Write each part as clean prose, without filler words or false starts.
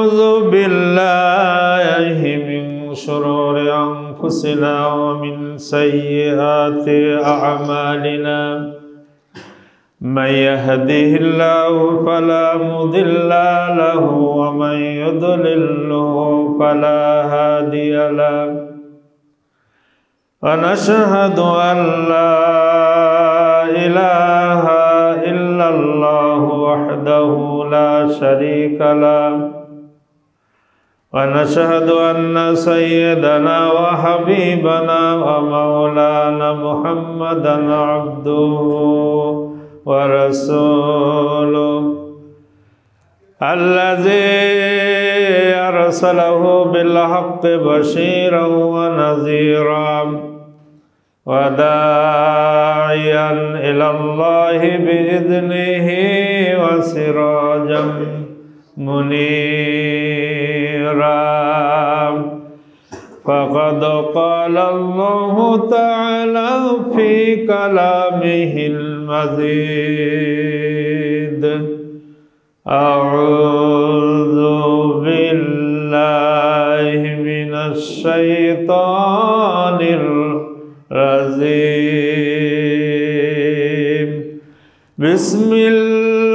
ونعوذ بالله من شرور أنفسنا ومن سيئات أعمالنا من يهده الله فلا مضل له ومن يضلله فلا هادي له ونشهد أن لا إله إلا الله وحده لا شريك له ونشهد أن سيدنا وحبيبنا ومولانا محمدا عبده ورسوله الذي أرسله بالحق بشيرا ونذيرا وداعيا إلى الله بإذنه وسراجا منيرا فقد قال الله تعالى في كلامه المجيد أعوذ بالله من الشيطان الرجيم بسم الله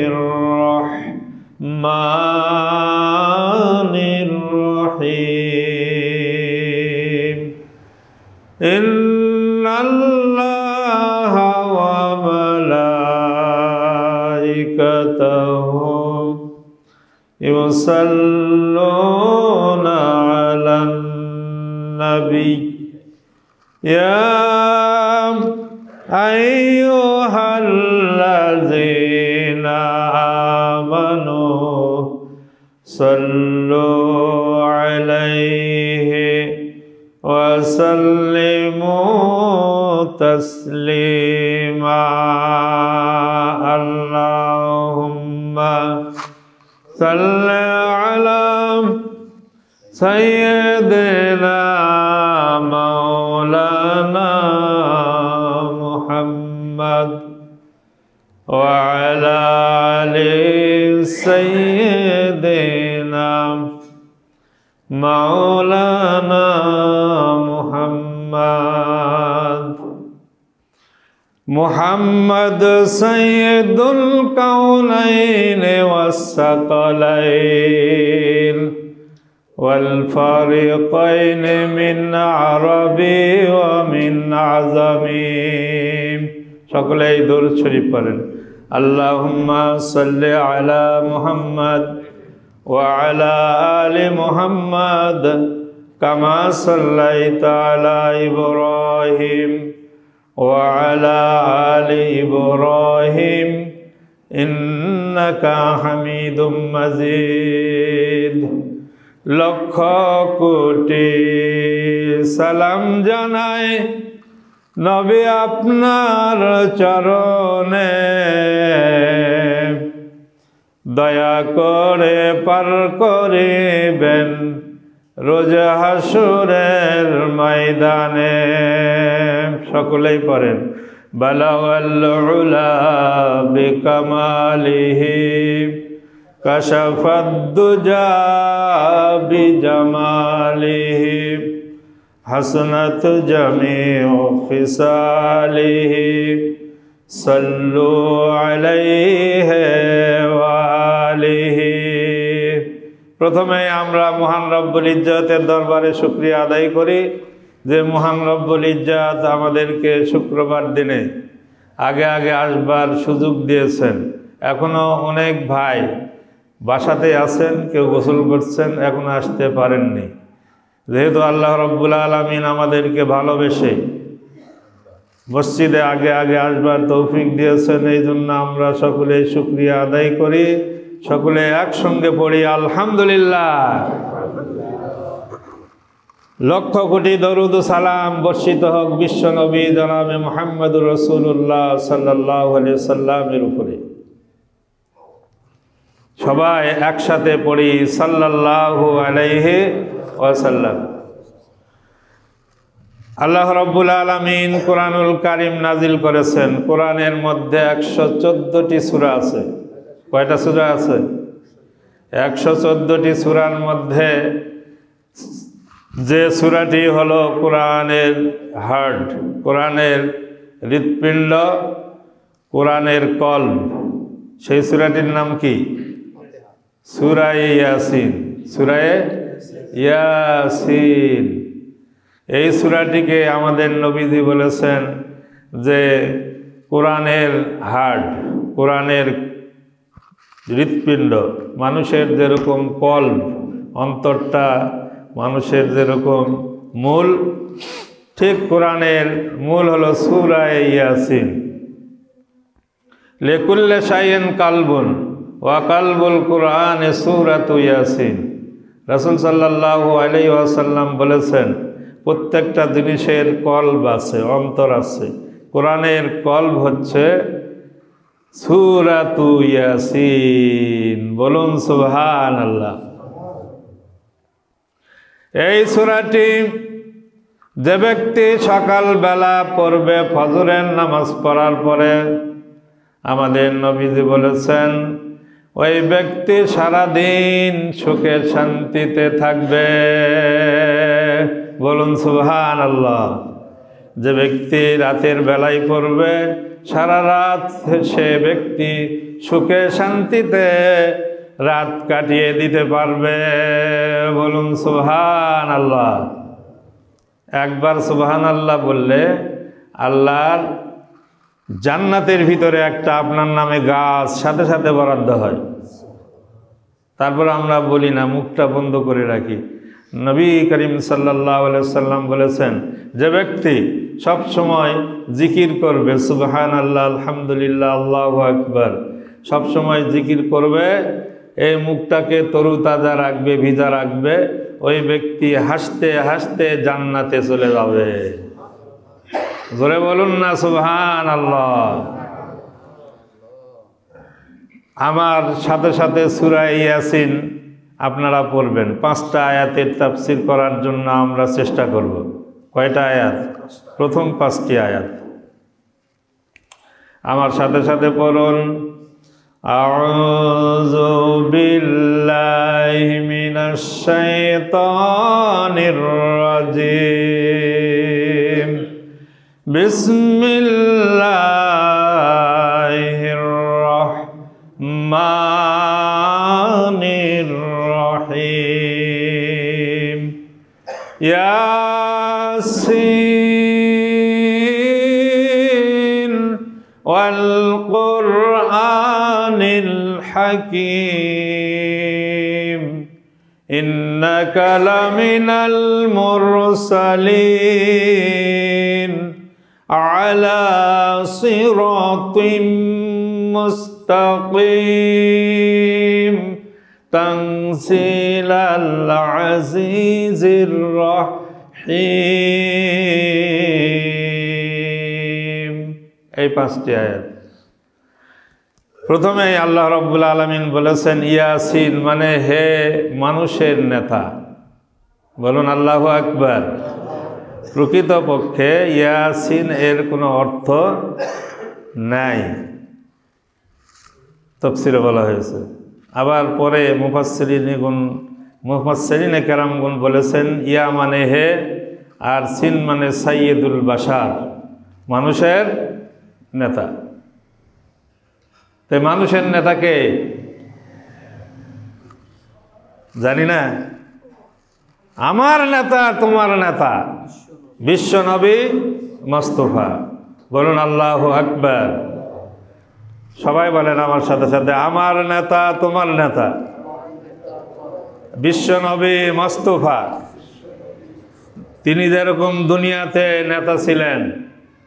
الرحمن الرحيم إن الله وملائكته يصلون على النبي يا أيها الذين آمنوا صلوا عليه وسلموا تسليما اللهم صل على سيدنا مولانا محمد وعلى آل سيدنا مولانا محمد سيد الكونين والثقلين والفريقين من عربي ومن عجمي সকলেই দরুদ শরীফ পড়েন اللهم صل على محمد وعلى آل محمد كما صليت على إبراهيم وعلى آل إبراهيم إنك حميد مجيد লক্ষ কোটি সালাম জানাই নবী আপনার চরণে দয়া করে পার করিবেন রোজ হাসুরের ময়দানে সকলেই পড়েন বালাগাল উলা বিকামালিহি কাশাফাদ দুজা বিজামালিহি হাসনাত জামিউ ফিসালিহি সাল্লু আলাইহি ওয়া আলিহি প্রথমে আমরা মহান রব্বুল ইজ্জতের দরবারে শুকরিয়া আদায় করি যে মহান রব্বুল ইজ্জত আমাদেরকে শুক্রবার দিনে আগে আগে আসবার সুযোগ দিয়েছেন। এখনো অনেক ভাই বাসাতে আছেন, কেউ গোসল করছেন, এখনো আসতে পারেননি। যেহেতু আল্লাহ রব্বুল আলামিন আমাদেরকে ভালোবেসে মসজিদে আগে আগে আসবার তৌফিক দিয়েছেন, এই জন্য আমরা সকলে শুকরিয়া আদায় করি। সকলে একসঙ্গে পড়ি আলহামদুলিল্লাহ। লক্ষ কোটি দরুদ সালাম বর্ষিত হোক বিশ্ব নবী জনাবে মুহাম্মদুর রাসূলুল্লাহ সাল্লাল্লাহু আলাইহি সাল্লামের উপরে। সবাই একসাথে পড়ি সাল্লাল্লাহু আলাইহি ওয়াসাল্লাম। আল্লাহ রাব্বুল আলামিন কোরআনুল কারীম নাজিল করেছেন। কোরআনের মধ্যে 114টি সূরা আছে। কয়টা সূরা আছে? 114টি সূরার মধ্যে যে সূরাটি হলো কোরআনের হার্ট, কোরআনের হৃৎপিণ্ড, কোরআনের কলব, সেই সূরাটির নাম কি? সূরা ইয়াসিন। সূরা ইয়াসিন। এই সূরাটিকে আমাদের নবীজি বলেছেন যে কোরআনের হার্ট, কোরআনের হৃৎপিণ্ড। মানুষের যেরকম কলব, অন্তরটা মানুষের যেরকম মূল, ঠিক কোরআনের মূল হলো সূরা ইয়াসিন। লিকুল্লি শাইইন কালবুন ওয়া কালবুল কুরআনে সূরাতু ইয়াসিন। রাসূল সাল্লাল্লাহু আলাইহি ওয়াসাল্লাম বলেছেন প্রত্যেকটা জিনিসের কলব আছে, অন্তর আছে। কোরআনের কলব হচ্ছে সূরাতু ইয়াসিন। বলুন সুবহানাল্লাহ। এই সূরাটি যে ব্যক্তি সকালবেলা পড়বে ফজরের নামাজ পড়ার পরে, আমাদের নবীজি বলেছেন ওই ব্যক্তি সারাদিন সুখে শান্তিতে থাকবে। বলুন সুবহানাল্লাহ। যে ব্যক্তি রাতের বেলায় পড়বে সারা রাত সে ব্যক্তি সুখে শান্তিতে রাত কাটিয়ে দিতে পারবে। বলুন সুবহানাল্লাহ। একবার সুবহানাল্লাহ বললে আল্লাহর জান্নাতের ভিতরে একটা আপনার নামে গাছ সাথে সাথে বরাদ্দ হয়। তারপর আমরা বলি না, মুখটা বন্ধ করে রাখি। নবী করিম সাল্লাল্লাহু আলাইহি ওয়াসাল্লাম বলেছেন যে ব্যক্তি সব সময় জিকির করবে সুবহানাল্লাহ, আলহামদুলিল্লাহ, আল্লাহু আকবার, সব সময় জিকির করবে, এই মুখটাকে তরুতাজা রাখবে, ভিজা রাখবে, ওই ব্যক্তি হাসতে হাসতে জান্নাতে চলে যাবে। জোরে বলুন না সুবহানাল্লাহ। আমার সাথে সাথে সূরা ইয়াসিন আপনারা পড়বেন। 5টা আয়াতের তাফসীর করার জন্য আমরা চেষ্টা করব। কয়টা আয়াত? প্রথম 5টি আয়াত আমার সাথে সাথে পড়ুন। আউযু বিল্লাহি মিনাশ শাইতানির রাজিম। বিসমিল্লাহির রাহমানির রহিম। ইয়াসিন ওয়াল কুরআনিল হাকীম। ইন্নাকা লামিনাল মুরসালিন আলা সিরাতিম মুস্তাকিম। তানজিলাল আজিজির রহিম। এই 5টি আয়াত। প্রথমে আল্লাহ রাব্বুল আলামিন বলেছেন ইয়াসিন, মানে হে মানুষের নেতা। বলুন আল্লাহু আকবার। প্রকৃতপক্ষে ইয়াসিন এর কোনো অর্থ নাই, তাফসীরে বলা হয়েছে। আবার পরে মুফাসসিরিনে কেরামগণ বলেছেন ইয়া মানে হে, আর সিন মানে সাইয়্যিদুল বাশার, মানুষের নেতা। তাই মানুষের নেতাকে জানি না। আমার নেতা তোমার নেতা বিশ্ব নবী মুস্তাফা। বলুন আল্লাহু আকবার। সবাই বলেন আমার সাথে সাথে, আমার নেতা তোমার নেতা বিশ্ব নবী মুস্তাফা। তিনি যেরকম দুনিয়াতে নেতা ছিলেন,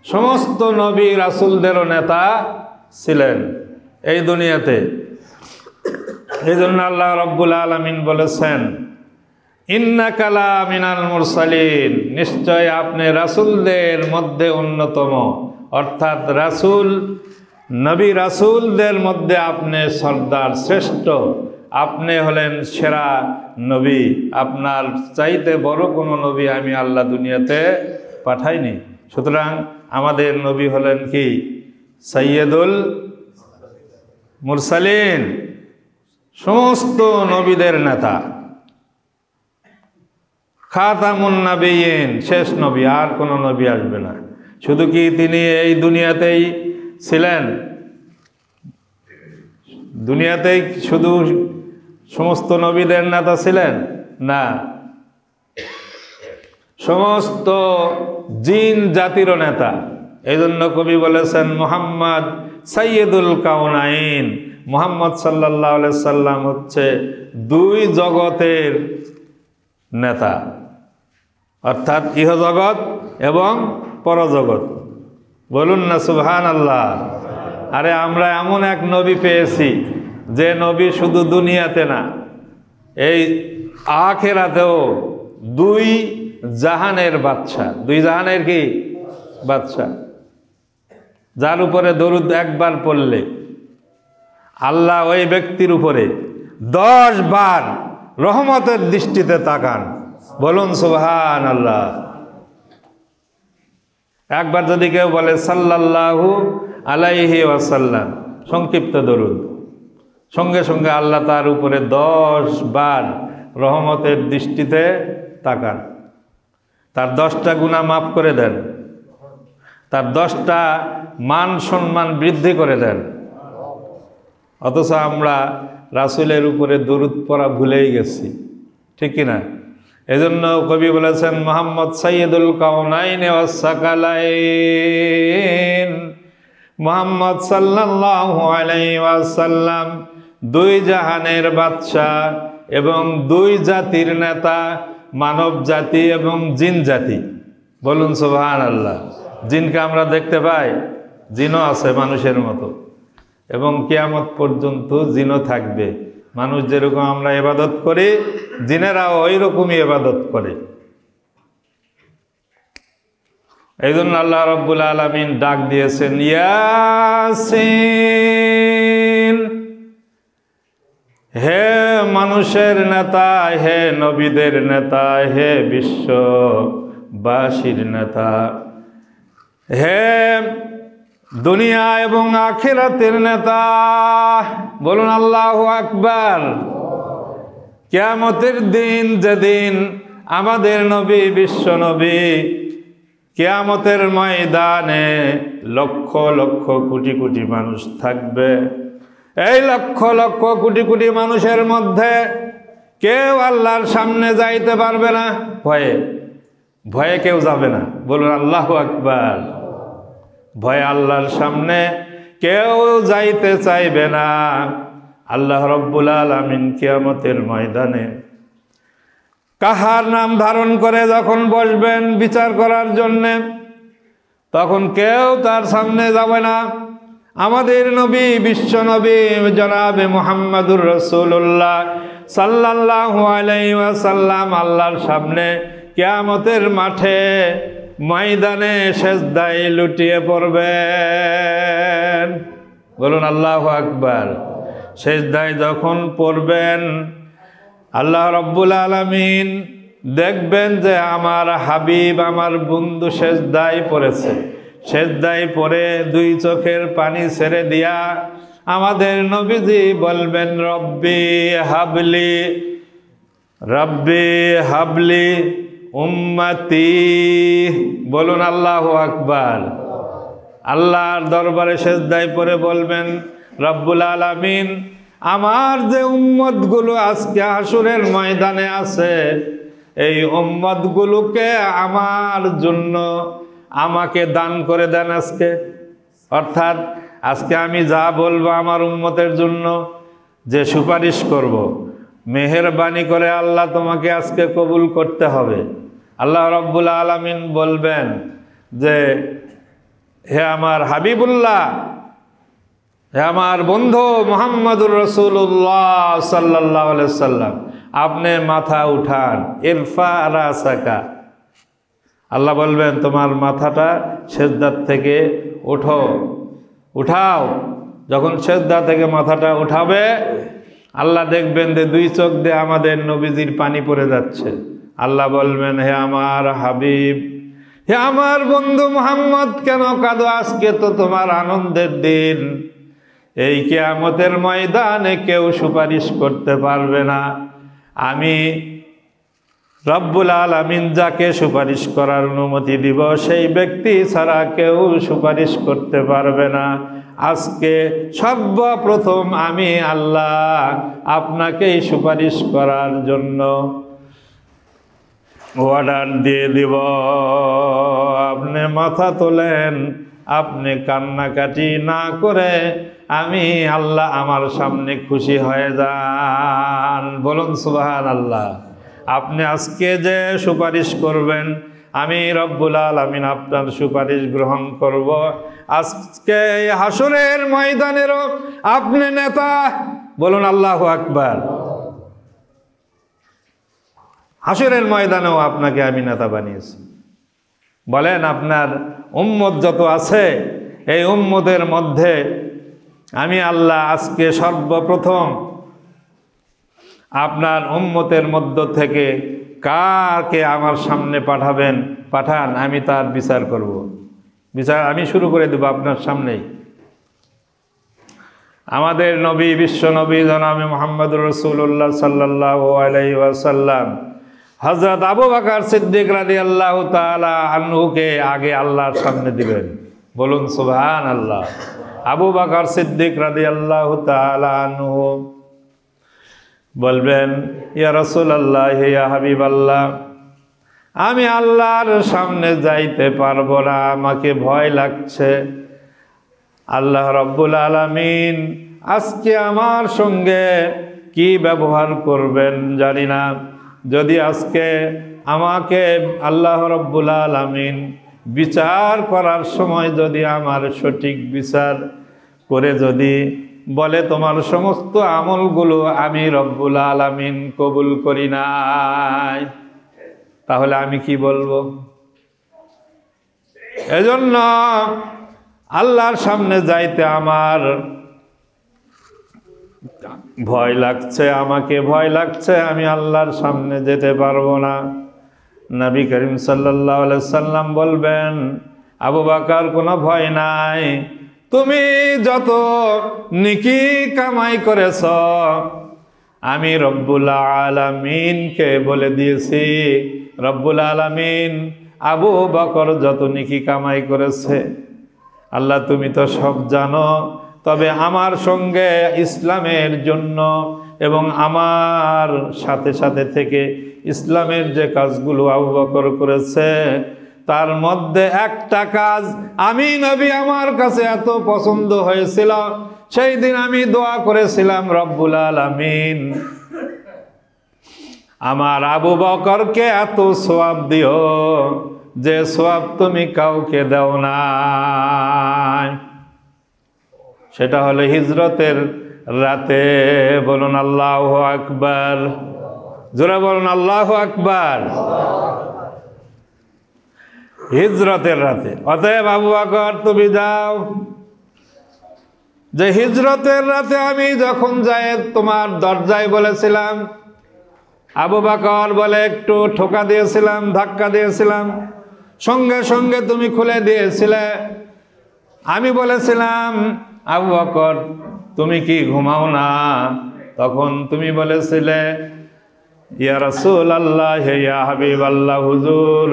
সমস্ত নবী রাসূলদেরও নেতা ছিলেন এই দুনিয়াতে। এই জন্য আল্লাহ রাব্বুল আলামিন বলেছেন ইন্নাকা লামিনাল মুরসালিন, নিশ্চয় আপনি রাসূলদের মধ্যে অন্যতম। অর্থাৎ রাসূল, নবী রাসূলদের মধ্যে আপনি সর্দার, শ্রেষ্ঠ। আপনি হলেন সেরা নবী। আপনার চাইতে বড় কোনো নবী আমি আল্লাহ দুনিয়াতে পাঠাইনি। সুতরাং আমাদের নবী হলেন কি? সাইয়্যিদুল মুরসালিন, সমস্ত নবীদের নেতা, খাতামুন নবিয়্যিন, শেষ নবী, আর কোনো নবী আসবে না। শুধু কি তিনি এই দুনিয়াতেই ছিলেন? দুনিয়াতেই শুধু সমস্ত নবীদের নেতা ছিলেন? না, সমস্ত জিন জাতিরও নেতা। এই জন্য কবি বলেছেন মুহাম্মদ সাইয়্যিদুল কাউনাইন, মুহাম্মদ সাল্লাল্লাহু আলাইহি সাল্লাম হচ্ছে দুই জগতের নেতা, অর্থাৎ ইহজগৎ এবং পরজগৎ। বলুন না সুবহানাল্লাহ। আরে আমরা এমন এক নবী পেয়েছি যে নবী শুধু দুনিয়াতে না, এই আখিরাতেও দুই জাহানের বাদশা। দুই জাহানের কি বাদশা? যার উপরে দরুদ একবার পড়লে আল্লাহ ওই ব্যক্তির উপরে 10 বার রহমতের দৃষ্টিতে তাকান। বলুন সুবহানাল্লাহ। একবার যদি কেউ বলে সাল্লাল্লাহু আলাইহি ওয়াসাল্লাম, সংক্ষিপ্ত দরুদ, সঙ্গে সঙ্গে আল্লাহ তার উপরে 10 বার রহমতের দৃষ্টিতে তাকান, তার 10টা গুনাহ মাফ করে দেন, তার 10টা মান সম্মান বৃদ্ধি করে দেন। অথচ আমরা রাসূলের উপরে দরুদ পড়া ভুলেই গেছি, ঠিক কিনা? এজন্য কবি বলেছেন মুহাম্মদ সাইয়্যিদুল কাউনাইন ওয়াস সাকালাইন, মুহাম্মদ সাল্লাল্লাহু আলাইহি ওয়াসাল্লাম দুই জাহানের বাদশা এবং দুই জাতির নেতা, মানব জাতি এবং জিন জাতি। বলুন সুবহানাল্লাহ। জিনকে আমরা দেখতে পাই, জিনও আছে মানুষের মতো, এবং কিয়ামত পর্যন্ত জিনও থাকবে। মানুষ যেরকম আমরা ইবাদত করি, জিনেরাও ওই রকমই ইবাদত করে। এই জন্য আল্লাহ রাব্বুল আলামিন ডাক দিয়েছেন ইয়াসিন, হে মানুষের নেতা, হে নবীদের নেতা, হে বিশ্ববাসীর নেতা, হে দুনিয়া এবং আখিরাতের নেতা। বলুন আল্লাহু আকবার। কিয়ামতের দিন, যেদিন আমাদের নবী বিশ্ব নবী কিয়ামতের ময়দানে লক্ষ লক্ষ কোটি কোটি মানুষ থাকবে। এই লক্ষ লক্ষ কোটি কোটি মানুষের মধ্যে কেউ আল্লাহর সামনে যাইতে পারবে না, ভয়ে ভয়ে কেউ যাবে না। বলুন আল্লাহু আকবার। ভয়ে আল্লাহর সামনে কেউ যাইতে চাইবে না। আল্লাহ রাব্বুল আলামিন কিয়ামতের ময়দানে কাহার নাম ধারণ করে যখন বসবেন বিচার করার জন্যে, তখন কেউ তার সামনে যাবে না। আমাদের নবী বিশ্ব নবী জনাবে মুহাম্মাদুর রাসূলুল্লাহ সাল্লাল্লাহু আলাইহি ওয়াসাল্লাম আল্লাহর সামনে কিয়ামতের মাঠে ময়দানে সেজদায় লুটিয়ে পড়বেন। বলুন আল্লাহু আকবার। সেজদায় যখন পড়বেন, আল্লাহ রাব্বুল আলামিন দেখবেন যে আমার হাবিব, আমার বন্ধু সেজদায় পড়েছে। সেজদায় পড়ে দুই চোখের পানি ছেড়ে দিয়া আমাদের নবীজি বলবেন রব্বি হাবলি, রব্বি হাবলি উম্মতি। বলুন আল্লাহু আকবার। আল্লাহর দরবারে সেজদায় পড়ে বলবেন রব্বুল আলামিন, আমার যে উম্মতগুলো আজকে হাসরের ময়দানে আছে, এই উম্মতগুলোকে আমার জন্য আমাকে দান করে দেন আজকে। অর্থাৎ আজকে আমি যা বলবো আমার উম্মতের জন্য, যে সুপারিশ করব, মেহেরবানি করে আল্লাহ তোমাকে আজকে কবুল করতে হবে। আল্লাহ রাব্বুল আলামিন বলবেন যে হে আমার হাবিবুল্লাহ, হে আমার বন্ধু মুহাম্মাদুর রাসূলুল্লাহ সাল্লাল্লাহু আলাইহি সাল্লাম, আপনি মাথা উঠান, ইরফা রাসাকা। আল্লাহ বলবেন তোমার মাথাটা সেজদা থেকে উঠাও। যখন সেজদা থেকে মাথাটা উঠাবে, আল্লাহ দেখবেন যে দুই চোখ দিয়ে আমাদের নবীজির পানি পড়ে যাচ্ছে। আল্লাহ বলবেন হে আমার হাবিব, হে আমার বন্ধু মুহাম্মদ, কেন কাঁদো? আজকে তো তোমার আনন্দের দিন। এই কিয়ামতের ময়দানে কেউ সুপারিশ করতে পারবে না। আমি রব্বুল আলামিন যাকে সুপারিশ করার অনুমতি দিব সেই ব্যক্তি ছাড়া কেউ সুপারিশ করতে পারবে না। আজকে সর্বপ্রথম আমি আল্লাহ আপনাকেই সুপারিশ করার জন্য অর্ডার দিয়ে দিব। আপনি মাথা তোলেন, আপনি কান্নাকাটি না করে আমি আল্লাহ আমার সামনে খুশি হয়ে যান। বলুন সুবহানাল্লাহ। আপনি আজকে যে সুপারিশ করবেন আমি রব্বুল আলামিন আপনার সুপারিশ গ্রহণ করব। আজকে হাসরের ময়দানেরও আপনি নেতা। বলুন আল্লাহু আকবার। হাসরের ময়দানেও আপনাকে আমি নেতা বানিয়েছি। বলেন আপনার উম্মত যত আছে এই উম্মতের মধ্যে আমি আল্লাহ আজকে সর্বপ্রথম আপনার উম্মতের মধ্য থেকে কাকে আমার সামনে পাঠান, আমি তার বিচার করব। বিচার আমি শুরু করে দেব আপনার সামনেই। আমাদের নবী, বিশ্ব নবী জনাবে মুহাম্মদুর রাসূলুল্লাহ সাল্লাল্লাহু আলাইহি ওয়াসাল্লাম হযরত আবু বকর সিদ্দিক রাদিয়াল্লাহু তাআলা আনহুকে আগে আল্লাহর সামনে দিবেন। বলুন সুবহানাল্লাহ। আবু বকর সিদ্দিক রাদিয়াল্লাহু তাআলা আনহু বলবেন, ইয়া রাসূলুল্লাহ, ইয়া হাবিবাল্লাহ, আমি আল্লাহর সামনে যাইতে পারবো না, আমাকে ভয় লাগছে। আল্লাহ রব্বুল আলামিন আজকে আমার সঙ্গে কি ব্যবহার করবেন জানি না। যদি আজকে আমাকে আল্লাহ রব্বুল আলামিন বিচার করার সময় যদি আমার সঠিক বিচার করে যদি বলে তোমার সমস্ত আমলগুলো আমি রব্বুল আলামিন কবুল করি নাই, তাহলে আমি কি বলবো? এজন্য আল্লাহর সামনে যাইতে আমার ভয় লাগছে, আমাকে ভয় লাগছে, আমি আল্লাহর সামনে যেতে পারবো না। নবী করিম সাল্লাল্লাহু আলাইহি সাল্লাম বলবেন, আবু বকর কোনো ভয় নাই, তুমি যত নেকি কামাই করেছ আমি রব্বুল আলামিনকে বলে দিয়েছি। রব্বুল আলামিন আবু বকর যত নেকি কামাই করেছে আল্লাহ তুমি তো সব জানো। তবে আমার সঙ্গে ইসলামের জন্য এবং আমার সাথে সাথে থেকে ইসলামের যে কাজগুলো আবু বকর করেছে তার মধ্যে একটা কাজ আমি নবী আমার কাছে এত পছন্দ হয়েছিল, সেই দিন আমি দোয়া করেছিলাম, রব্বুল আলামিন আমার আবু বকরকে এত সওয়াব দিও যে সওয়াব তুমি কাউকে দাও না। সেটা হলো হিজরতের রাতে। বলুন আল্লাহু আকবার। জোরে বলুন আল্লাহু আকবার। হিজরতের রাতে। অতএব আবু বকর তুমি যাও। যে হিজরতের রাতে আমি যখন যাই তোমার দরজায় বলেছিলাম, আবু বকর বলে একটু ঠোকা দিয়েছিলাম, ধাক্কা দিয়েছিলাম, সঙ্গে সঙ্গে তুমি খুলে দিয়েছিলে। আমি বলেছিলাম, আবু বকর তুমি কি ঘুমাও না? তখন তুমি বলেছিলে, ইয়া রাসূলুল্লাহ, ইয়া হাবিবাল্লাহ, হুজুর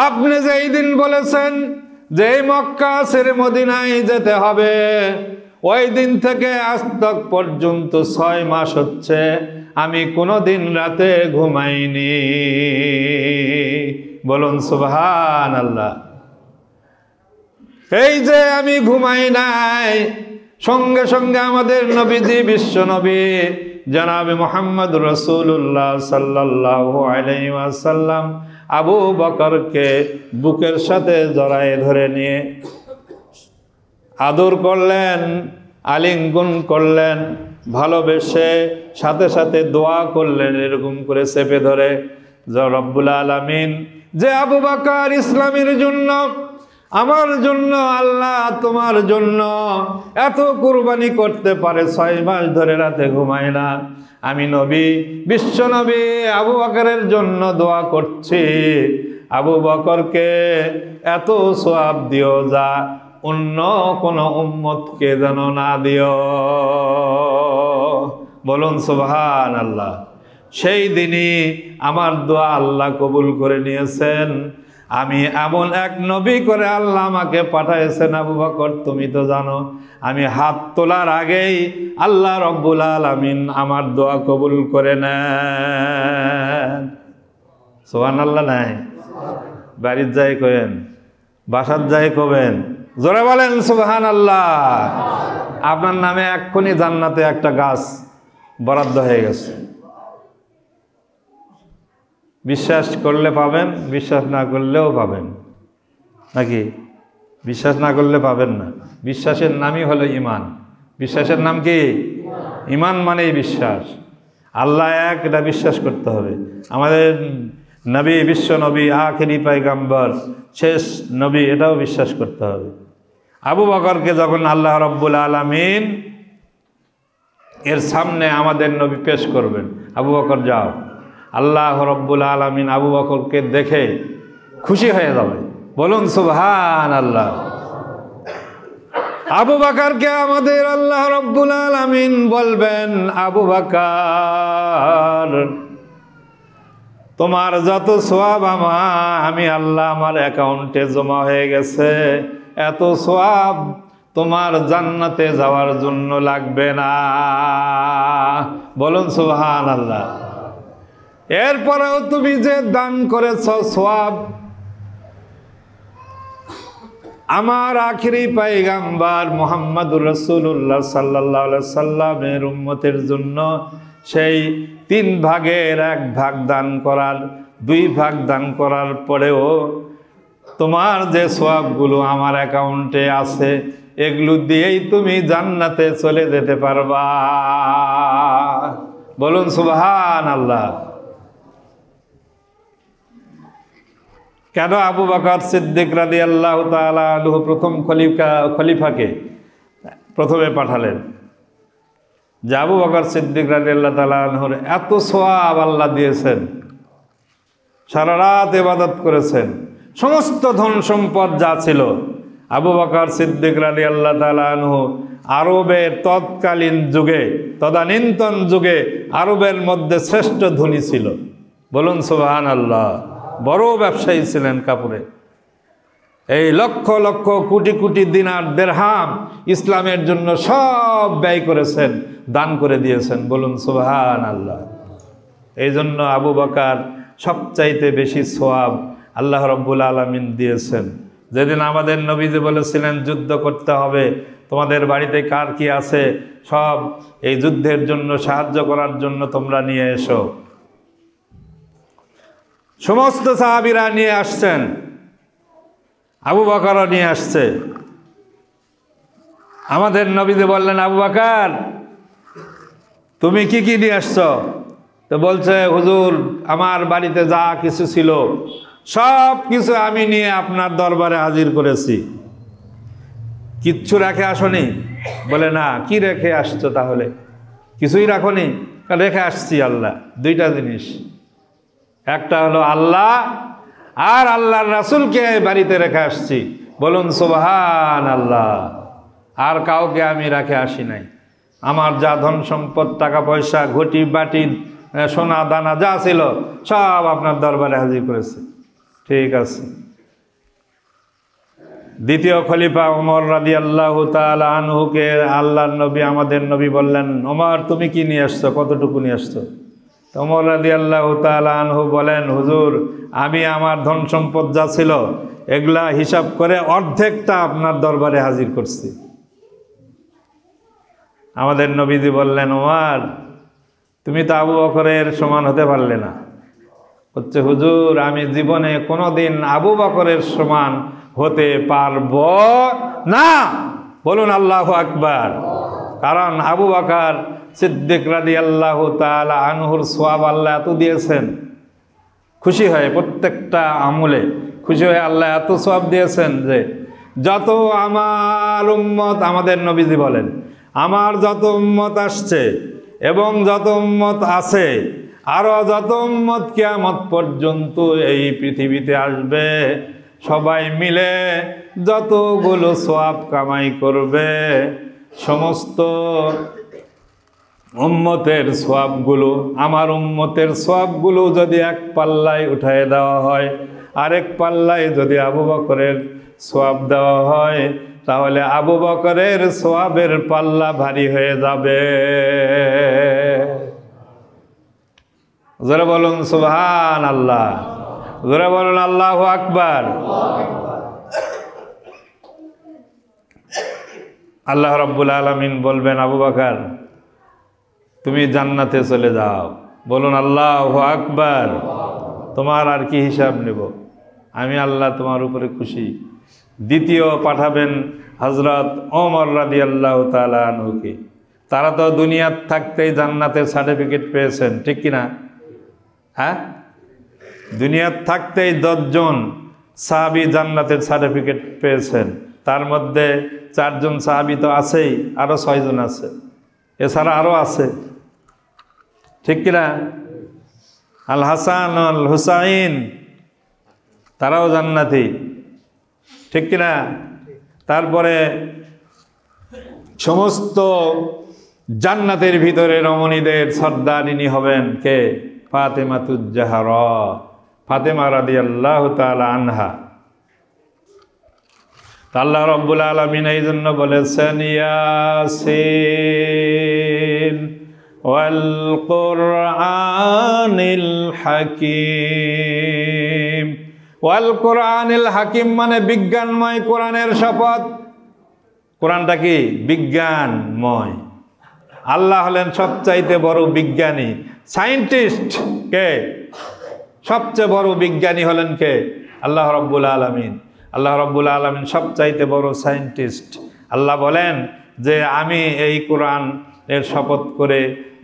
আপনি যেই দিন বলেছেন যে মক্কা ছেড়ে মদিনায় যেতে হবে, ওই দিন থেকে আজ তক পর্যন্ত 6 মাস হচ্ছে আমি কোনোদিন রাতে ঘুমাইনি। বলুন সুবহানাল্লাহ। এই যে আমি ঘুমাই নাই, সঙ্গে সঙ্গে আমাদের নবীজি বিশ্ব নবী জনাবে মুহাম্মদ রাসূলুল্লাহ সাল্লাল্লাহু আলাইহি ওয়াসাল্লাম আবু বকরকে বুকের সাথে জড়ায়ে ধরে নিয়ে আদর করলেন, আলিঙ্গন করলেন, ভালোবেসে সাথে সাথে দোয়া করলেন, এরকম করে চেপে ধরে, যে রব্বুল আলামিন যে আবু বকর ইসলামের জন্য, আমার জন্য, আল্লাহ তোমার জন্য এত কুরবানি করতে পারে, 6 মাস ধরে রাতে ঘুমায় না, আমি নবী বিশ্ব নবী আবু বকরের জন্য দোয়া করছি, আবু বকরকে এত সওয়াব দিও যা অন্য কোন উম্মতকে যেন না দিও। বলুন সুবহানাল্লাহ। সেই দিনই আমার দোয়া আল্লাহ কবুল করে নিয়েছেন। আমি এমন এক নবী করে আল্লাহ আমাকে পাঠাইছেন আবু বকর, তুমি তো জানো আমি হাত তোলার আগেই আল্লাহ রব্বুল আলামিন আমার দোয়া কবুল করে নেন। সুবহানাল্লাহ নাই? বাড়ির যাই কবেন, বাসার যাই কবেন, জোরে বলেন সুবহানাল্লাহ। আপনার নামে এক্ষুনি জান্নাতে একটা গাছ বরাদ্দ হয়ে গেছে। বিশ্বাস করলে পাবেন, বিশ্বাস না করলেও পাবেন, নাকি? বিশ্বাস না করলে পাবেন না। বিশ্বাসের নামই হলো ঈমান। বিশ্বাসের নাম কি? ঈমান মানেই বিশ্বাস। আল্লাহ এক, এটা বিশ্বাস করতে হবে। আমাদের নবী বিশ্ব নবী, আখেরি পয়গম্বর, শেষ নবী, এটাও বিশ্বাস করতে হবে। আবু বকরকে যখন আল্লাহ রব্বুল আলামিন এর সামনে আমাদের নবী পেশ করবেন, আবু বকর যাও, আল্লাহ রব্বুল আলামিন আবু বকরকে দেখে খুশি হয়ে যাবে। বলুন সুবহানাল্লাহ। আবু বকরকে আমাদের আল্লাহ রব্বুল আলামিন বলবেন, আবু বকর তোমার যত সওয়াব আমি আল্লাহ আমার অ্যাকাউন্টে জমা হয়ে গেছে, এত সওয়াব তোমার জান্নাতে যাওয়ার জন্য লাগবে না। বলুন সুবহানাল্লাহ। এরপরেও তুমি যে দান করেছ সওয়াব, আমার আখেরি পয়গম্বর মুহাম্মদুর রাসূলুল্লাহ সাল্লাল্লাহু আলাইহি সাল্লামের উম্মতের জন্য সেই 3 ভাগের 1 ভাগ দান করার, 2 ভাগ দান করার পরেও তোমার যে সওয়াবগুলো আমার অ্যাকাউন্টে আছে, এগুলো দিয়েই তুমি জান্নাতে চলে যেতে পারবা। বলুন সুবহানাল্লাহ। কেন আবু বকর সিদ্দিক রাদিয়াল্লাহু তাআলা আনহু প্রথম খলিফাকে প্রথমে পাঠালেন? যে আবু বকর সিদ্দিক রাদিয়াল্লাহু তাআলা আনহুর এত সওয়াব আল্লাহ দিয়েছেন, সারা রাত ইবাদত করেছেন, সমস্ত ধন সম্পদ যা ছিল, আবু বকর সিদ্দিক রাদিয়াল্লাহু তাআলা আনহু আরবের তৎকালীন যুগে, তদানীন্তন যুগে আরবের মধ্যে শ্রেষ্ঠ ধনী ছিল। বলুন সুবহানাল্লাহ। বড় ব্যবসায়ী ছিলেন কাপড়ে। এই লক্ষ লক্ষ কোটি কোটি দিনার দিরহাম ইসলামের জন্য সব ব্যয় করেছেন, দান করে দিয়েছেন। বলুন সুবহানাল্লাহ। এই জন্য আবু বকর সবচাইতে বেশি সওয়াব আল্লাহ রব্বুল আলামিন দিয়েছেন। যেদিন আমাদের নবীজি বলেছিলেন যুদ্ধ করতে হবে, তোমাদের বাড়িতে কার কি আছে সব এই যুদ্ধের জন্য সাহায্য করার জন্য তোমরা নিয়ে এসো, সমস্ত সাহাবীরা নিয়ে আসছেন, আবু বকরও নিয়ে আসছে। আমাদের নবীজি বললেন, আবু বকর তুমি কি কি নিয়ে আসছো? তো বলছে, হুজুর আমার বাড়িতে যা কিছু ছিল সব কিছু আমি নিয়ে আপনার দরবারে হাজির করেছি। কিচ্ছু রেখে আসনি? বলে না। কি রেখে আসছো তাহলে? কিছুই রাখনি? রেখে আসছি আল্লাহ 2টা জিনিস, একটা হলো আল্লাহ আর আল্লাহর রাসূলকে বাড়িতে রেখে আসছি। বলুন সুবহানাল্লাহ। আর কাউকে আমি রেখে আসি নাই। আমার যা ধন সম্পদ, টাকা পয়সা, ঘটি বাটি, সোনা দানা যা ছিল সব আপনার দরবারে হাজির করেছে। ঠিক আছে। দ্বিতীয় খলিফা ওমর রাদিয়াল্লাহু তাআলা আনহুকে আল্লাহর নবী, আমাদের নবী বললেন, ওমর তুমি কি নিয়ে আসছো, কতটুকু নিয়ে আসছো? ওমর রাদিয়াল্লাহু তাআলা আনহু বলেন, হুজুর আমি আমার ধন সম্পদ যা ছিল এগুলা হিসাব করে অর্ধেকটা আপনার দরবারে হাজির করছি। আমাদের নবীজি বললেন, ওমর তুমি তো আবু বকরের সমান হতে পারলে না। হচ্ছে হুজুর আমি জীবনে কোনোদিন আবু বকরের সমান হতে পারবো না। বলুন আল্লাহু আকবার। কারণ আবু বকর সিদ্দিক রাদিয়াল্লাহু তাআলা আনহুর সওয়াব আল্লাহ এত দিয়েছেন, খুশি হয়ে প্রত্যেকটা আমলে খুশি হয়ে আল্লাহ এত সওয়াব দিয়েছেন যে যত আমার উম্মত, আমাদের নবীজি বলেন, আমার যত উম্মত আসছে এবং যত উম্মত আছে, আরো যত উম্মত কিয়ামত পর্যন্ত এই পৃথিবীতে আসবে, সবাই মিলে যতগুলো সওয়াব কামাই করবে, সমস্ত উম্মতের সওয়াবগুলো, আমার উম্মতের সওয়াবগুলো যদি এক পাল্লায় উঠায় দেওয়া হয়, আরেক পাল্লায় যদি আবু বকরের সওয়াব দেওয়া হয়, তাহলে আবু বকরের সওয়াবের পাল্লা ভারী হয়ে যাবে। জোরে বলুন সুবহানাল্লাহ, জোরে বলুন আল্লাহু আকবার। আল্লাহ রাব্বুল আলামিন বলবেন, আবু বকর তুমি জান্নাতে চলে যাও। বলুন আল্লাহু আকবার। তোমার আর কি হিসাব নেব, আমি আল্লাহ তোমার উপরে খুশি। দ্বিতীয় পাঠাবেন হযরত ওমর রাদিয়াল্লাহু তাআলা আনহুকে। তারা তো দুনিয়ার থাকতেই জান্নাতের সার্টিফিকেট পেয়েছেন, ঠিক কিনা? হ্যাঁ, দুনিয়ার থাকতেই 10 জন সাহাবী জান্নাতের সার্টিফিকেট পেয়েছেন। তার মধ্যে 4 জন সাহাবী তো আছেই, আরো 6 জন আছে, এছাড়া আরো আছে, ঠিক কিনা? আল হাসান আল হুসাইন তারাও জান্নাতি, ঠিক কিনা? তারপরে সমস্ত জান্নাতের ভিতরে রমণীদের সর্দারিনী হবেন কে? ফাতেমাতুজ জাহরা, ফাতেমা রাদিয়াল্লাহু তাআলা আনহা। আল্লাহ রাব্বুল আলামিন এই জন্য বলেছেন, ইয়াসিন ওয়াল কুরআনিল হাকিম। ওয়াল কুরআনিল হাকিম মানে বিজ্ঞানময় কোরআনের শপথ। কোরআনটা কি? বিজ্ঞানময়। আল্লাহ হলেন সবচাইতে বড় বিজ্ঞানী, সায়েন্টিস্ট। কে? সবচেয়ে বড় বিজ্ঞানী হলেন কে? আল্লাহ রাব্বুল আলামিন। আল্লাহ রাব্বুল আলামিন সবচাইতে বড় সায়েন্টিস্ট। আল্লাহ বলেন যে আমি এই কোরআন এর শপথ করে,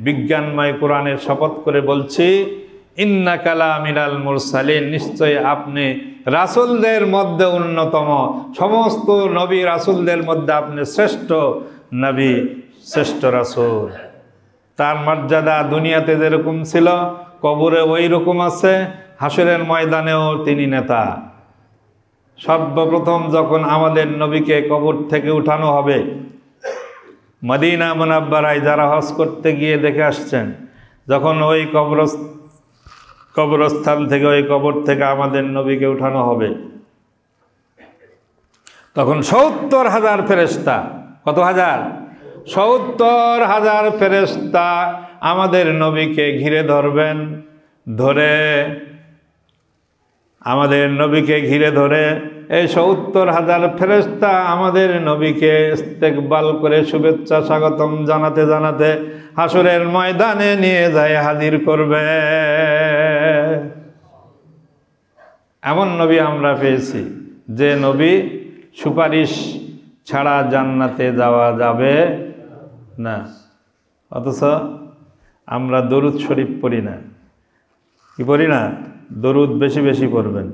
বিজ্ঞানময় কোরআনের শপথ করে বলছি, ইন্নাকা লামিনাল মুরসালিন, নিশ্চয় আপনি রাসূলদের মধ্যে অন্যতম, সমস্ত নবী রাসূলদের মধ্যে আপনি শ্রেষ্ঠ নবী, শ্রেষ্ঠ রাসূল। তার মর্যাদা দুনিয়াতে যেরকম ছিল, কবরে ওই রকম আছে, হাসরের ময়দানেও তিনি নেতা। সর্বপ্রথম যখন আমাদের নবীকে কবর থেকে উঠানো হবে, মদিনা মুনাব্বারায় যারা হজ করতে গিয়ে দেখে আসছেন, যখন ওই কবরস্থান থেকে, ওই কবর থেকে আমাদের নবীকে উঠানো হবে, তখন ৭০,০০০ ফেরেশতা, কত হাজার? ৭০,০০০ ফেরেশতা আমাদের নবীকে ঘিরে ধরবেন। ধরে আমাদের নবীকে ঘিরে ধরে এই ৭০,০০০ ফেরেশতা আমাদের নবীকে ইস্তেকবাল করে শুভেচ্ছা স্বাগতম জানাতে জানাতে হাসরের ময়দানে নিয়ে যায় হাজির করবে। এমন নবী আমরা পেয়েছি যে নবী সুপারিশ ছাড়া জান্নাতে যাওয়া যাবে না। অথচ আমরা দরুদ শরীফ পড়ি না। কি পড়ি না? দরুদ বেশি বেশি পড়বেন,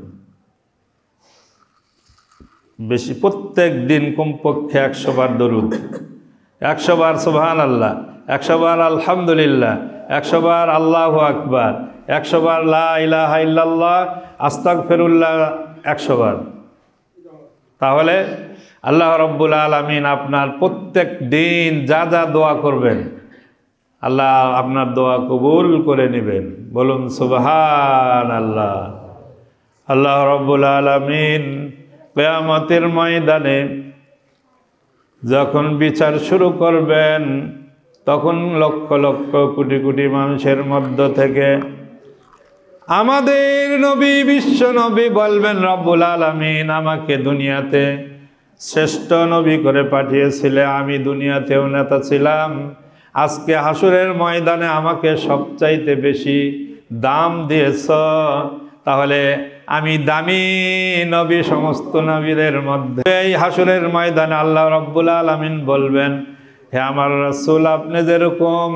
বেশি, প্রত্যেক দিন কমপক্ষে 100 বার দরুদ, 100 বার সুবহানাল্লাহ, 100 বার আলহামদুলিল্লাহ, 100 বার আল্লাহু আকবার, 100 বার লা ইলাহা ইল্লাল্লাহ, আস্তাগফিরুল্লাহ 100 বার। তাহলে আল্লাহ রাব্বুল আলামিন আপনার প্রত্যেক দিন যা যা দোয়া করবেন, আল্লাহ আপনার দোয়া কবুল করে নেবেন। বলুন সুবহানাল্লাহ। আল্লাহ রাব্বুল আলামিন কিয়ামতের ময়দানে যখন বিচার শুরু করবেন, তখন লক্ষ লক্ষ কোটি কোটি মানুষের মধ্য থেকে আমাদের নবী, বিশ্ব নবী বলবেন, রব্বুল আলামিন আমাকে দুনিয়াতে শ্রেষ্ঠ নবী করে পাঠিয়েছিলে, আমি দুনিয়াতেও নেতা ছিলাম, আজকে হাসরের ময়দানে আমাকে সবচাইতে বেশি দাম দিয়েছ, তাহলে আমি দামি নবী সমস্ত নবীদের মধ্যে। এই হাসরের ময়দানে আল্লাহ রাব্বুল আলামিন বলবেন, হে আমার রাসূল, আপনি যেরকম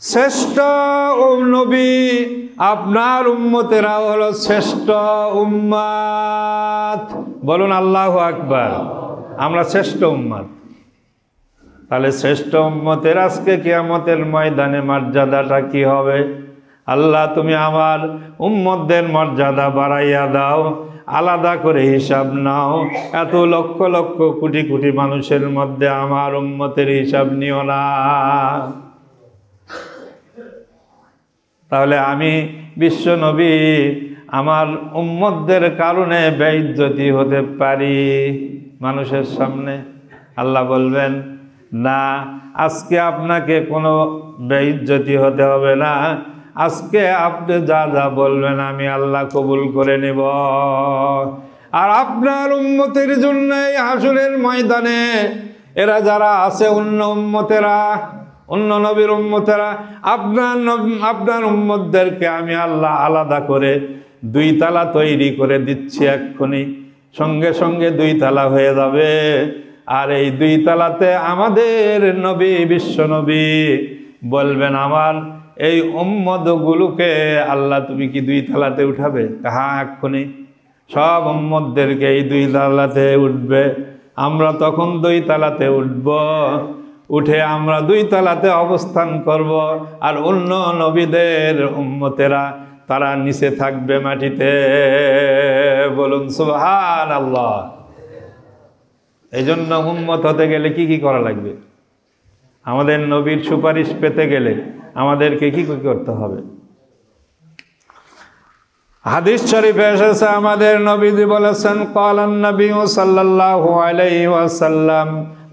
শ্রেষ্ঠ নবী, আপনার উম্মতেরাও হলো শ্রেষ্ঠ উম্মত। বলুন আল্লাহু আকবার। আমরা শ্রেষ্ঠ উম্মত। তাহলে শ্রেষ্ঠ উম্মতের আজকে কিয়ামতের ময়দানে মর্যাদাটা কি হবে? আল্লাহ তুমি আমার উম্মতদের মর্যাদা বাড়াইয়া দাও, আলাদা করে হিসাব নাও। এত লক্ষ লক্ষ কোটি কোটি মানুষের মধ্যে আমার উম্মতের হিসাব নিও না। তাহলে আমি বিশ্ব নবী আমার উম্মতদের কারণে বেইজ্জতি হতে পারি মানুষের সামনে। আল্লাহ বলবেন না, আজকে আপনাকে কোনো বেইজ্জতি হতে হবে না। আজকে আপনি যা যা বলবেন আমি আল্লাহ কবুল করে নেব। আর আপনার উম্মতের জন্য এই হাসরের ময়দানে এরা যারা আছে অন্য উম্মতেরা, অন্য নবীর উম্মতেরা, আপনার উম্মতদেরকে আমি আল্লাহ আলাদা করে 2 তালা তৈরি করে দিচ্ছি। এক্ষুনি সঙ্গে সঙ্গে 2 তালা হয়ে যাবে। আর এই 2 তালাতে আমাদের নবী বিশ্ব নবী বলবেন, আমার এই উম্মতগুলোকে আল্লাহ তুমি কি 2 তালাতে উঠাবে? হ্যাঁ, এক্ষুনি সব উম্মতদেরকে এই 2 তালাতে উঠবে। আমরা তখন 2 তালাতে উঠব, উঠে আমরা 2 তালাতে অবস্থান করব। আর অন্য নবীদের উম্মতেরা তারা নিচে থাকবে মাটিতে। বলুন সুবহানাল্লাহ। এই জন্য উম্মত হতে গেলে কি কি করা লাগবে? আমাদের নবীর সুপারিশ পেতে গেলে আমাদেরকে কি কি করতে হবে? হাদিস শরীফে এসেছে, আমাদের নবীজি বলেছেন, ক্বালান নবী সাল্লাল্লাহু আলাইহি ওয়াসাল্লাম,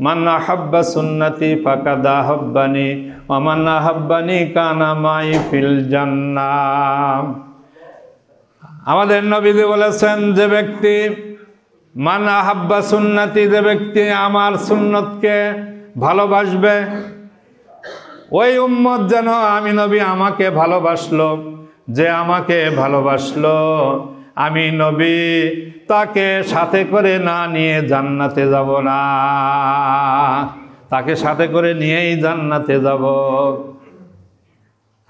মান আহাব্বা সুন্নতি ফাকাদ আহাব্বানি ওয়া মান আহাব্বানি কানা মাই ফিল জান্নাহ। আমাদের নবীজি বলেছেন, যে ব্যক্তি মান আহাব্বা সুন্নতি, যে ব্যক্তি আমার সুন্নতকে ভালোবাসবে, ওই উম্মত যেন আমি নবী আমাকে ভালোবাসলো। যে আমাকে ভালোবাসলো আমি নবী তাকে সাথে করে না নিয়ে জান্নাতে যাব না, তাকে সাথে করে নিয়েই জান্নাতে যাব।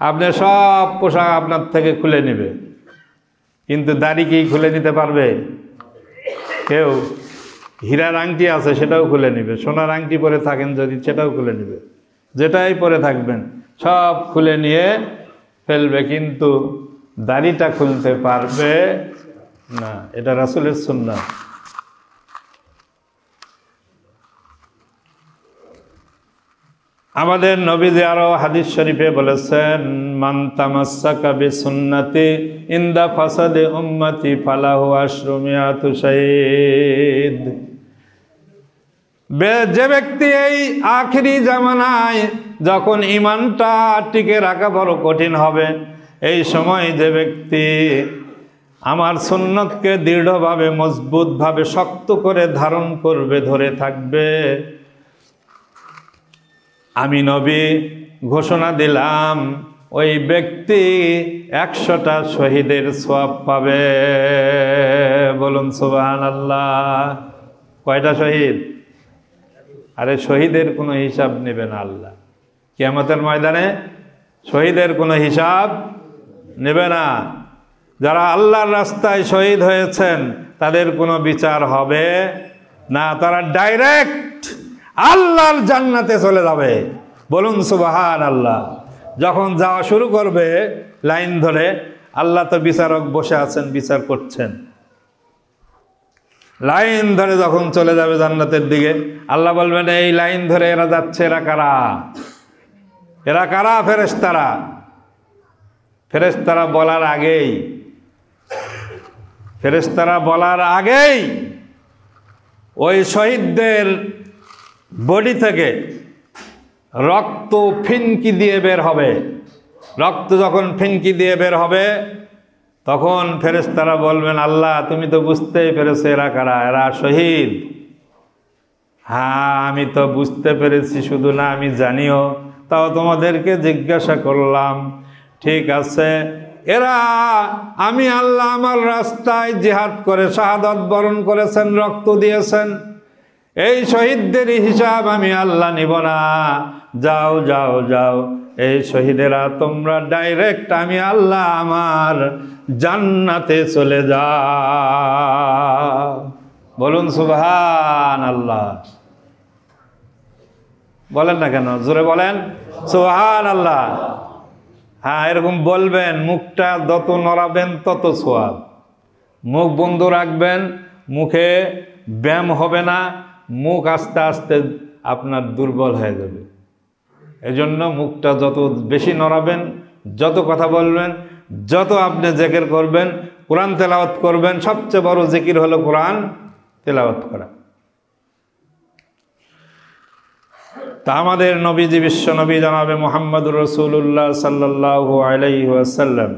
আপনি সব পোশাক আপনার থেকে খুলে নেবে, কিন্তু দাড়ি কি খুলে নিতে পারবে কেউ? হীরার আংটি আছে সেটাও খুলে নেবে, সোনার আংটি পরে থাকেন যদি সেটাও খুলে নেবে, যেটাই পরে থাকবেন সব খুলে নিয়ে ফেলবে, কিন্তু দাড়িটা খুলতে পারবে না। এটা রাসূলের সুন্নাহ। আমাদের নবীজি আরো হাদিস শরীফে বলেছেন, মান তামাসসাকা বিসুন্নতি ইনদা ফাসাদি উম্মতি ফালাহু আশরু মিআতু শাহীদ। যে ব্যক্তি এই আখিরি জামানায় যখন ঈমানটা টিকে রাখা বড় কঠিন হবে, এই সময় যে ব্যক্তি আমার সুন্নতকে দৃঢ়ভাবে মজবুতভাবে শক্ত করে ধারণ করবে, ধরে থাকবে, আমি নবী ঘোষণা দিলাম ওই ব্যক্তি 100টা শহীদের সওয়াব পাবে। বলুন সুবহানাল্লাহ। কয়টা শহীদ? আরে শহীদের কোনো হিসাব নেবে না আল্লাহ কিয়ামতের ময়দানে। শহীদের কোনো হিসাব নেবে না। যারা আল্লাহর রাস্তায় শহীদ হয়েছেন তাদের কোনো বিচার হবে না, তারা ডাইরেক্ট আল্লাহর জান্নাতে চলে যাবে। বলুন সুবহানাল্লাহ। যখন যাওয়া শুরু করবে লাইন ধরে, আল্লাহ তো বিচারক বসে আছেন, বিচার করছেন। লাইন ধরে যখন চলে যাবে জান্নাতের দিকে, আল্লাহ বলবেন, এই লাইন ধরে এরা যাচ্ছে, এরা কারা? এরা কারা? ফেরেশতারা। ফেরেশতারা বলার আগেই, ফেরেশতারা বলার আগেই ওই শহীদদের বডি থেকে রক্ত ফিনকি দিয়ে বের হবে। রক্ত যখন ফিনকি দিয়ে বের হবে তখন ফেরেশতারা বলবেন, আল্লাহ তুমি তো বুঝতেই পেরেছো এরা কারা, এরা শহীদ। হ্যাঁ আমি তো বুঝতে পেরেছি, শুধু না আমি জানিও, তাও তোমাদেরকে জিজ্ঞাসা করলাম। ঠিক আছে, এরা আমি আল্লাহ আমার রাস্তায় জিহাদ করে শাহাদাত বরণ করেছেন, রক্ত দিয়েছেন, এই শহীদদের হিসাব আমি আল্লাহ নিব না। যাও যাও যাও, এই শহীদেরা তোমরা ডাইরেক্ট আমি আল্লাহ আমার জান্নাতে চলে যাও। বলুন সুবহানাল্লাহ। বলেন না কেন? জোরে বলেন সুবহানাল্লাহ। হ্যাঁ এরকম বলবেন, মুখটা যত নড়াবেন তত সোয়াব। মুখ বন্ধ রাখবেন, মুখে ব্যায়াম হবে না, মুখ আস্তে আস্তে আপনার দুর্বল হয়ে যাবে। এজন্য মুখটা যত বেশি নড়াবেন, যত কথা বলবেন, যত আপনি জিকির করবেন, কোরআন তেলাওয়াত করবেন, সবচেয়ে বড় জিকির হলো কোরআন তেলাওয়াত করা। তা আমাদের নবীজি বিশ্ব নবী জনাবে মুহাম্মদুর রাসূলুল্লাহ সাল্লাল্লাহু আলাইহি ওয়াসাল্লাম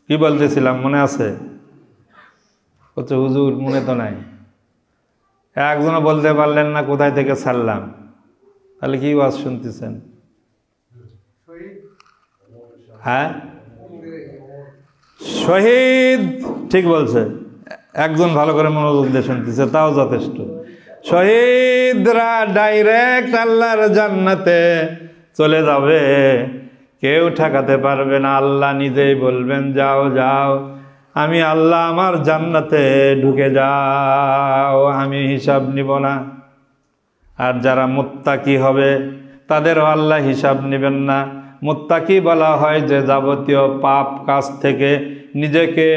কি বলতেছিলাম মনে আছে? বলছে হুজুর মনে তো নাই। একজনও বলতে পারলেন না কোথায় থেকে ছাড়লাম, তাহলে কি ওয়াজ শুনতেছেন? হ্যাঁ, শহীদ, ঠিক বলছে। একজন ভালো করে মনোযোগ দিয়ে শুনতেছে, তাও যথেষ্ট। শহীদরা ডাইরেক্ট আল্লাহর জান্নাতে চলে যাবে, কেউ ঠেকাতে পারবে না। আল্লাহ নিজেই বলবেন যাও যাও, আমি আল্লাহ আমার জান্নাতে ঢুকে যাও, আমি হিসাব নিব না। আর যারা মুত্তাকি হবে তাদেরও আল্লাহ হিসাব নেবেন না। মুত্তাকি বলা হয় যে যাবতীয় পাপ কাজ থেকে নিজেকে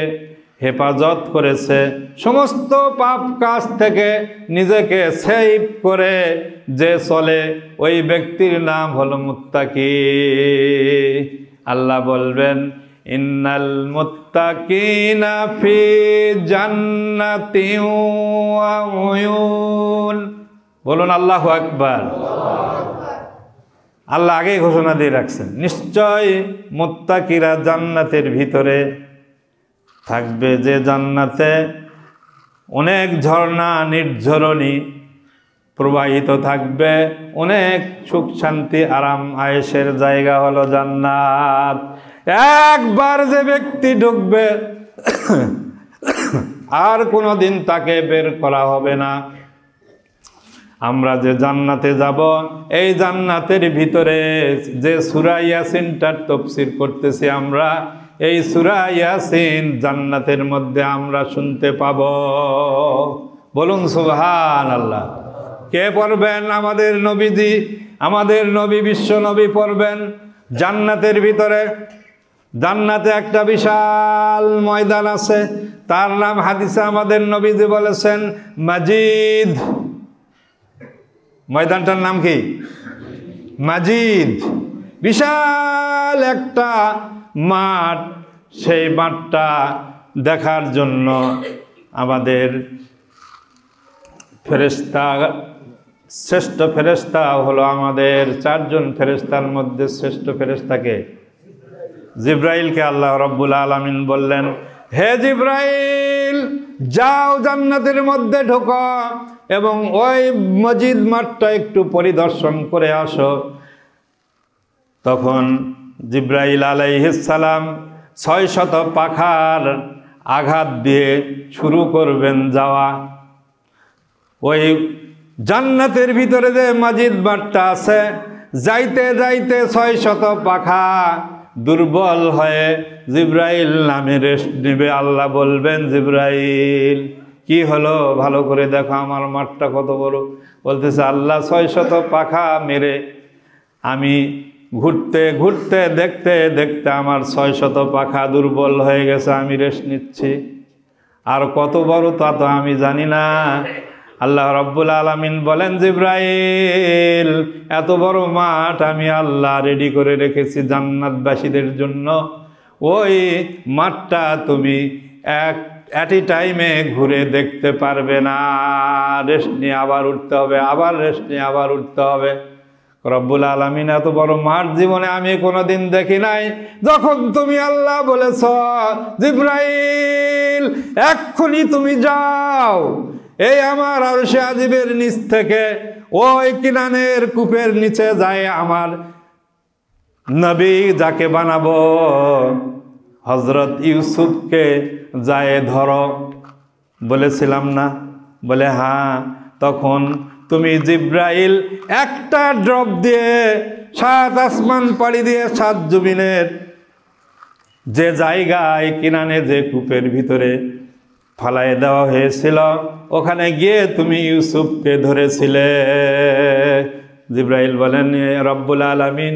হেফাজত করেছে, সমস্ত পাপ কাজ থেকে নিজেকে সেভ করে যে চলে, ওই ব্যক্তির নাম হলো মুত্তাকি। আল্লাহ বলবেন ইন্নাল মুত্তাকিনা ফি জান্নাতিন ওয়া উয়ুন। বলুন আল্লাহু আকবার। আল্লাহ আগেই ঘোষণা দিয়ে রাখছেন, নিশ্চয় মুত্তাকিরা জান্নাতের ভিতরে থাকবে, যে জান্নাতে অনেক ঝর্ণা নির্ঝরণী প্রবাহিত থাকবে, অনেক সুখ শান্তি আরাম আয়েশের জায়গা হলো জান্নাত। একবার যে ব্যক্তি ঢুকবে আর কোনোদিন তাকে বের করা হবে না। আমরা যে জান্নাতে যাব, এই জান্নাতের ভিতরে যে সূরা ইয়াসিনটার তাফসীর করতেছি আমরা, এই সূরা ইয়াসিন জান্নাতের মধ্যে আমরা শুনতে পাব। বলুন সুবহানাল্লাহ। কে পড়বেন? আমাদের নবীজি, আমাদের নবী বিশ্ব নবী পড়বেন জান্নাতের ভিতরে। জান্নাতে একটা বিশাল ময়দান আছে, তার নাম হাদিসে আমাদের নবীজি বলেছেন মাজিদ। ময়দানটার নাম কি? মাজিদ। বিশাল একটা মাঠ, সেই মাঠটা দেখার জন্য আমাদের ফেরেশতা, শ্রেষ্ঠ ফেরেশতা হলো আমাদের চারজন ফেরেশতার মধ্যে শ্রেষ্ঠ ফেরেশতাকে জিব্রাইলকে আল্লাহ রাব্বুল আলামিন বললেন, হে জিব্রাইল, যাও জান্নাতের মধ্যে ঢোকো এবং ওই মসজিদ মাঠটা একটু পরিদর্শন করে আসো। তখন জিব্রাইল আলাইহিস সালাম 600 পাখার আঘাত দিয়ে শুরু করবেন যাওয়া। ওই জান্নাতের ভিতরে যে মসজিদ মাঠটা আছে, যাইতে যাইতে 600 পাখা দুর্বল হয়ে জিব্রাইল নামে রেস্ট নেবে। আল্লাহ বলবেন, জিব্রাইল কি হলো, ভালো করে দেখো আমার মাঠটা কত বড়। বলতেছে আল্লাহ 600 পাখা মেরে আমি ঘুরতে ঘুরতে দেখতে দেখতে আমার 600 পাখা দুর্বল হয়ে গেছে, আমি রেস্ট নিচ্ছি। আর কত বড় তা তো আমি জানি না। আল্লাহ রাব্বুল আলামিন বলেন, জিব্রাইল এত বড় মাঠ আমি আল্লাহ রেডি করে রেখেছি জান্নাতবাসীদের জন্য। ওই মাঠটা তুমি এট এ টাইমে ঘুরে দেখতে পারবে না, রেস্ট নিয়ে আবার উঠতে হবে, আবার রেস্ট নিয়ে আবার উঠতে হবে। রব্বুল আলামিন এত বড় মাঠ জীবনে আমি কোনোদিন দেখি নাই। যখন তুমি আল্লাহ বলেছ জিব্রাইল এক্ষুনি তুমি যাও, এই আমার আরশে আজিমের নিচ থেকে ওই কিনানের কূপের নিচে যায় আমার নবী যাকে বানাবো হযরত ইউসুফকে যায় ধরো, বলেছিলাম না? বলে হ্যাঁ। তখন তুমি জিব্রাইল একটা ড্রপ দিয়ে 7 আসমান পাড়ি দিয়ে 7 জমিনের যে জায়গায় কিনানে যে কূপের ভিতরে ফালাই দেওয়া হয়েছিল, ওখানে গিয়ে তুমি ইউসুফকে ধরেছিলে। জিব্রাইল বলেন, রব্বুল আলামিন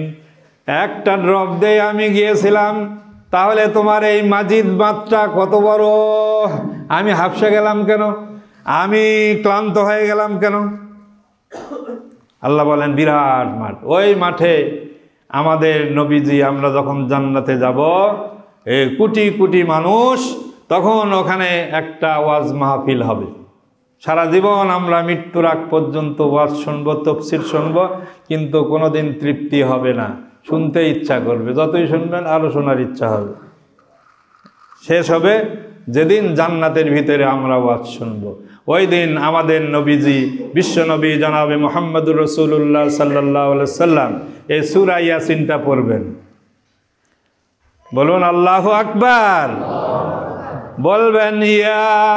একটা ড্রপ দিয়ে আমি গিয়েছিলাম তাহলে তোমার এই মাজিদ মাঠটা কত বড়, আমি হাফসে গেলাম কেন, আমি ক্লান্ত হয়ে গেলাম কেন? আল্লাহ বলেন বিরাট মাঠ, ওই মাঠে আমাদের নবীজি আমরা যখন জান্নাতে যাব, এই কোটি কোটি মানুষ, তখন ওখানে একটা ওয়াজ মাহফিল হবে। সারা জীবন আমরা মৃত্যুর আগ পর্যন্ত ওয়াজ শুনবো, তাফসীর শুনবো, কিন্তু কোনোদিন তৃপ্তি হবে না, শুনতে ইচ্ছা করবে, যতই শুনবেন আরো শোনার ইচ্ছা হবে। শেষ হবে যেদিন জান্নাতের ভিতরে আমরা ওয়াজ শুনবো, ওই দিন আমাদের নবীজি বিশ্ব নবী জনাবে মুহাম্মদুর রাসূলুল্লাহ সাল্লাল্লাহু আলাইহি সাল্লাম এই সূরা ইয়াসিনটা পড়বেন। বলুন আল্লাহু আকবার। বলবেন ইয়াসিন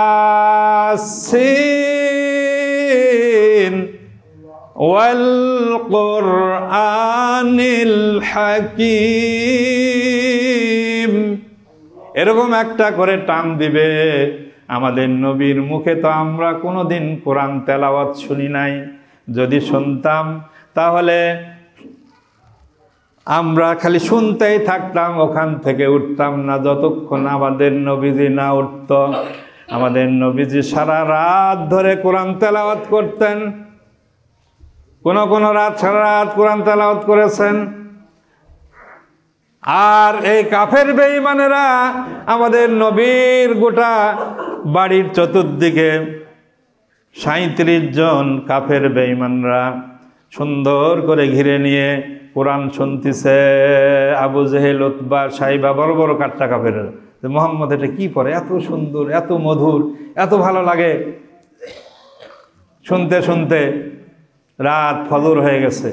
ওয়াল কুরআনিল হাকীম, এরকম একটা করে টান দিবে। আমাদের নবীর মুখে তো আমরা কোনোদিন কোরআন তেলাওয়াত শুনি নাই, যদি শুনতাম তাহলে আমরা খালি শুনতেই থাকতাম, ওখান থেকে উঠতাম না যতক্ষণ আমাদের নবীজি না উঠত। আমাদের নবীজি সারা রাত ধরে কোরআন তেলাওয়াত করতেন, কোন রাত সারা রাত কোরআন তেলাওয়াত করেছেন। আর এই কাফের বেঈমানেরা আমাদের নবীর গোটা বাড়ির চতুর্দিকে 37 জন কাফের বেঈমানরা সুন্দর করে ঘিরে নিয়ে কোরআন শুনতেছে। আবু জেহেল, উতবা, সাইবা, বড় বড় কাট্টা কাফের, মোহাম্মদ এটা কি পড়ে, এত সুন্দর, এত মধুর, এত ভালো লাগে। শুনতে শুনতে রাত ফজর হয়ে গেছে।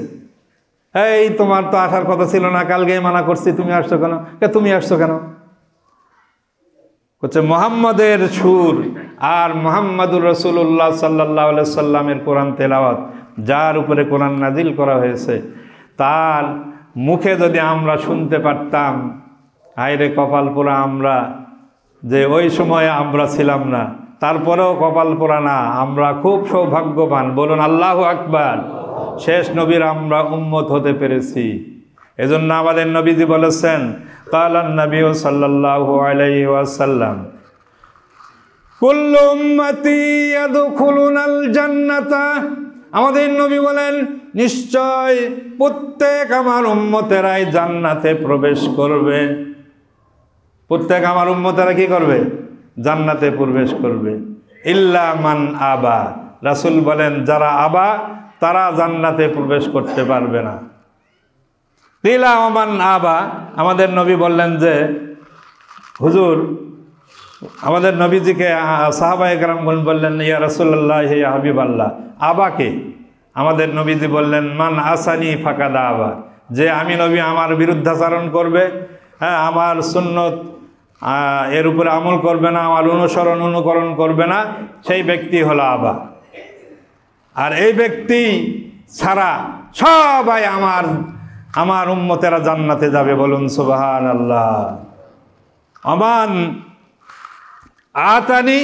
এই তোমার তো আসার কথা ছিল না, কালকে মানা করছি, তুমি আসছো কেন? তুমি আসছো কেন? হচ্ছে মুহাম্মাদের সুর আর মুহাম্মাদুর রাসূলুল্লাহ সাল্লাল্লাহু আলাইহি সাল্লামের কোরআন তেলাওয়াত, যার উপরে কোরআন নাজিল করা হয়েছে, তার মুখে যদি আমরা শুনতে পারতাম, হায়রে কপাল পোড়া আমরা, যে ওই সময়ে আমরা ছিলাম না, তারপরেও কপাল পোড়া না, আমরা খুব সৌভাগ্যবান। বলুন আল্লাহু আকবার। শেষ নবীর আমরা উম্মত হতে পেরেছি। এজন্য আমাদের নবীজি বলেছেন, কালান নবী সাল্লাল্লাহু আলাইহি ওয়াসাল্লাম, কুল্লু উম্মতি ইয়াদখুলুনাল জান্নাতা। আমাদের নবী বলেন, নিশ্চয় প্রত্যেক আমার উম্মতেরাই জান্নাতে প্রবেশ করবে। প্রত্যেক আমার উম্মতেরা কি করবে? জান্নাতে প্রবেশ করবে। ইল্লা মান আবা, রাসূল বলেন যারা আবা তারা জান্নাতে প্রবেশ করতে পারবে না। তিলা মান আবা, আমাদের নবী বললেন যে হুজুর, আমাদের নবীজিকে সাহাবায়ে কেরাম বললেন, ইয়া রাসূলুল্লাহ, ইয়া হাবিবাল্লাহ, আবাকে? আমাদের নবীজি বললেন, মান আসানি ফাকাদা আবা, যে আমি নবী আমার বিরুদ্ধাচরণ করবে, হ্যাঁ, আমার সুন্নত এর উপরে আমল করবে না, আমার অনুকরণ করবে না, সেই ব্যক্তি হলো আবা। আর এই ব্যক্তি ছাড়া সবাই আমার উম্মতেরা জান্নাতে যাবে। বলুন সুবহানাল্লাহ। আমান আতানি,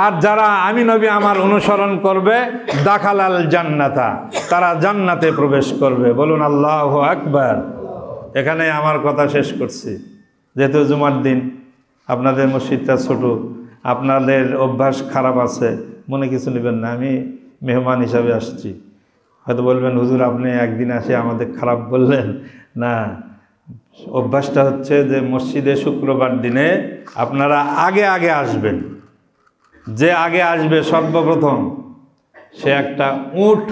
আর যারা আমি নবী আমার অনুসরণ করবে, দাখালাল জান্নাতা, তারা জান্নাতে প্রবেশ করবে। বলুন আল্লাহু আকবার। এখানে আমার কথা শেষ করছি। যেহেতু জুমার দিন, আপনাদের মসজিদটা ছোট, আপনাদের অভ্যাস খারাপ আছে, মনে কিছু নেবেন না, আমি মেহমান হিসাবে আসছি। হয়তো বলবেন, হুজুর আপনি একদিন আসে আমাদের খারাপ বললেন। না, অভ্যাসটা হচ্ছে যে মসজিদে শুক্রবার দিনে আপনারা আগে আগে আসবেন। যে আগে আসবে সর্বপ্রথম, সে একটা উট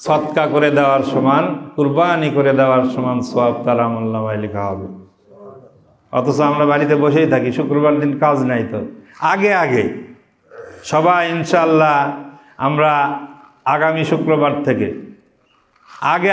সদকা করে দেওয়ার সমান, কুরবানি করে দেওয়ার সমান সওয়াব তার আমলনামায় লেখা হবে। অথচ আমরা বাড়িতে বসেই থাকি, শুক্রবার দিন কাজ নাই, তো আগে আগে সবাই ইনশাআল্লাহ আমরা আগামী শুক্রবার থেকে আগে